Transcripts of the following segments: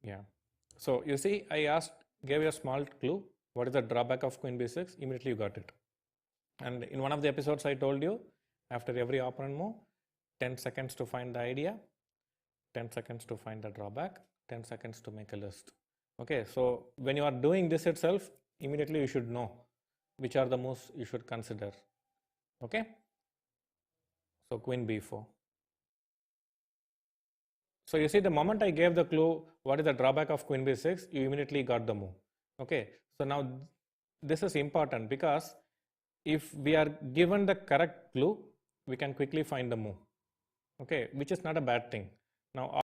Yeah. So you see, gave you a small clue. What is the drawback of queen b6? Immediately you got it. And in one of the episodes, I told you after every opponent move, 10 seconds to find the idea, 10 seconds to find the drawback, 10 seconds to make a list. Okay, so when you are doing this itself, immediately you should know which are the moves you should consider. Okay, so queen b4. So you see, the moment I gave the clue, what is the drawback of queen b6, you immediately got the move. Okay, so now this is important because if we are given the correct clue, we can quickly find the move. Okay, which is not a bad thing. Now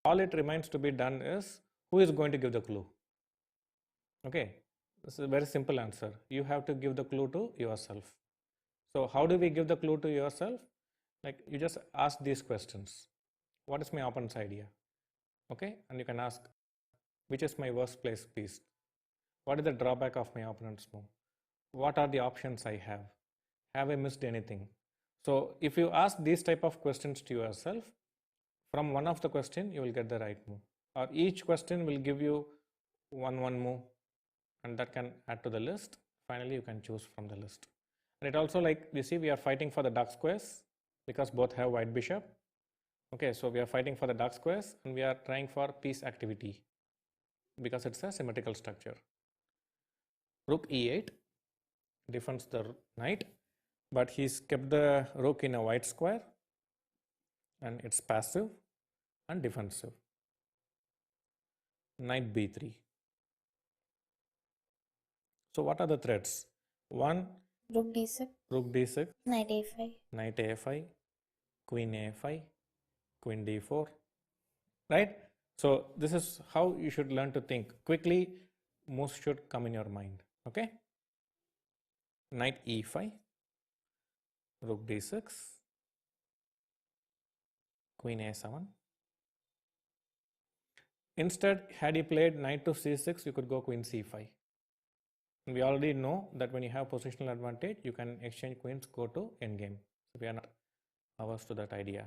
all it remains to be done is who is going to give the clue. Okay, this is a very simple answer. You have to give the clue to yourself. So how do we give the clue to yourself? Like you just ask these questions. What is my opponent's idea? Okay, and you can ask, which is my worst place piece? What is the drawback of my opponent's move? What are the options I have? Have I missed anything? So if you ask these type of questions to yourself, from one of the question you will get the right move, or each question will give you one move, and that can add to the list. Finally you can choose from the list. And it also, like you see, we are fighting for the dark squares because both have white bishop. Okay, so we are fighting for the dark squares and we are trying for piece activity because it's a symmetrical structure. Rook e8 defends the knight, but he's kept the rook in a white square and it's passive and defensive. Knight b3. So what are the threats? One, Rook d6, rook d6, knight a5, knight a5, queen a5, queen d4, right? So this is how you should learn to think. Quickly, moves should come in your mind. Okay? Knight e5, rook d6, queen a7. Instead, had you played knight to c6, you could go queen c5. And we already know that when you have positional advantage, you can exchange queens, go to endgame. So we are not averse to that idea.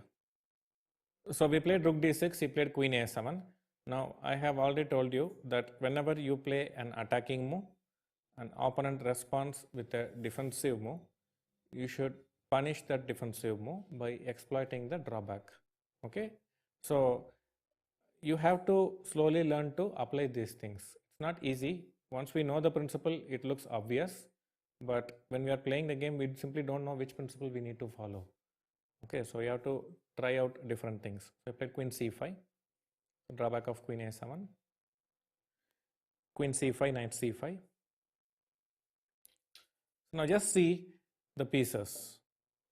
So we played rook d6, he played queen a7. Now I have already told you that whenever you play an attacking move, an opponent responds with a defensive move, you should punish that defensive move by exploiting the drawback. Okay, so you have to slowly learn to apply these things. It's not easy. Once we know the principle, it looks obvious, but when we are playing the game, we simply don't know which principle we need to follow. Okay, so you have to try out different things. So I played queen c5, drawback of queen a7, queen c5, knight c5. Now just see the pieces.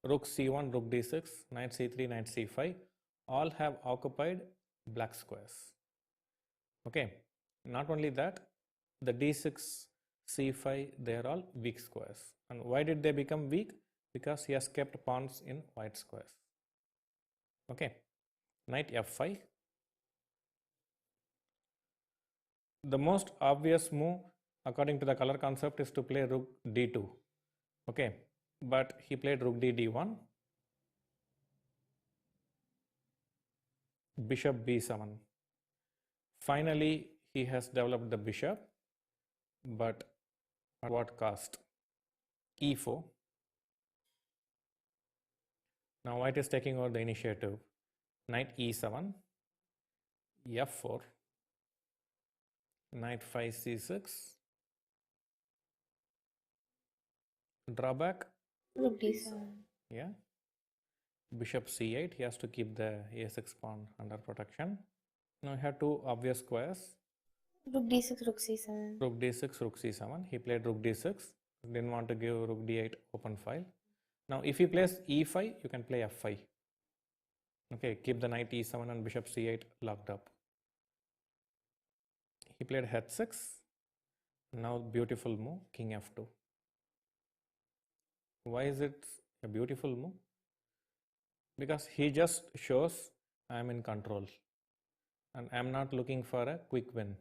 Rook c1, rook d6, knight c3, knight c5 all have occupied black squares. Okay, not only that, the d6, c5, they are all weak squares. And why did they become weak? Because he has kept pawns in white squares. Okay, knight f5. The most obvious move according to the color concept is to play rook d2. Okay, but he played rook d1, bishop b7. Finally, he has developed the bishop, but at what cost? e4. Now white is taking over the initiative. Knight e7, f4, knight 5 c6, drawback, rook d7, yeah, bishop c8, he has to keep the a6 pawn under protection. Now I have two obvious squares, rook d6, rook c7, rook d6, rook c7. He played rook d6, didn't want to give rook d8 open file. Now if he plays e5, you can play f5. Okay, keep the knight e7 and bishop c8 locked up. He played h6. Now beautiful move, king f2. Why is it a beautiful move? Because he just shows I am in control and I am not looking for a quick win.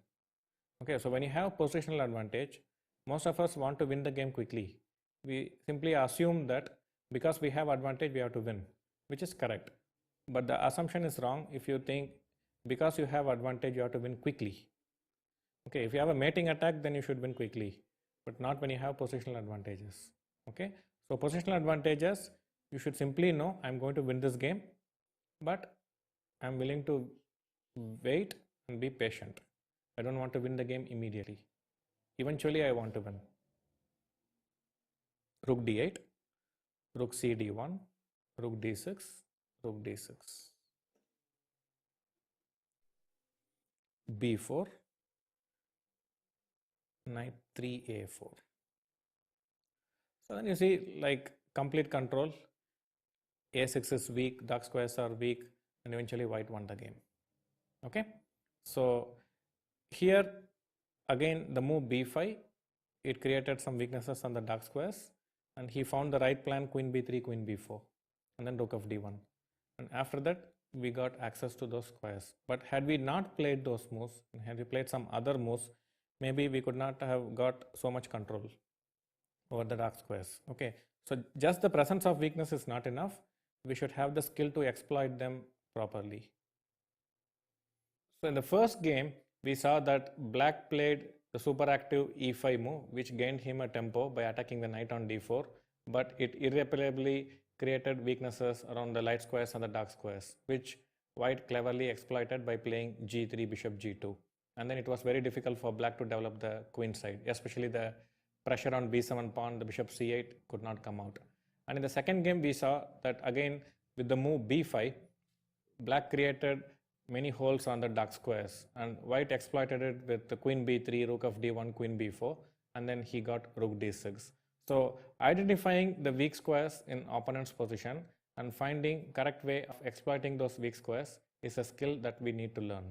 Okay, so when you have positional advantage, most of us want to win the game quickly. We simply assume that because we have advantage, we have to win, which is correct. But the assumption is wrong if you think because you have advantage, you have to win quickly. Okay, if you have a mating attack, then you should win quickly, but not when you have positional advantages. Okay, so positional advantages, you should simply know I'm going to win this game, but I'm willing to wait and be patient. I don't want to win the game immediately. Eventually, I want to win. Rook d8, rook c d1, rook d6, rook d6, b4, knight 3a4. So then you see, like, complete control. a6 is weak, dark squares are weak, and eventually white won the game. Okay, so here again the move b5, it created some weaknesses on the dark squares, and he found the right plan, queen b3, queen b4, and then rook of d1. And after that, we got access to those squares. But had we not played those moves, and had we played some other moves, maybe we could not have got so much control over the dark squares. Okay, so just the presence of weakness is not enough. We should have the skill to exploit them properly. So in the first game, we saw that black played the super active e5 move, which gained him a tempo by attacking the knight on d4, but it irreparably created weaknesses around the light squares and the dark squares, which white cleverly exploited by playing g3, bishop g2. And then it was very difficult for black to develop the queen side, especially the pressure on b7 pawn, the bishop c8 could not come out. And in the second game, we saw that again with the move b5, black created many holes on the dark squares, and white exploited it with the queen b3, rook of d1, queen b4, and then he got rook d6. So identifying the weak squares in opponent's position and finding correct way of exploiting those weak squares is a skill that we need to learn.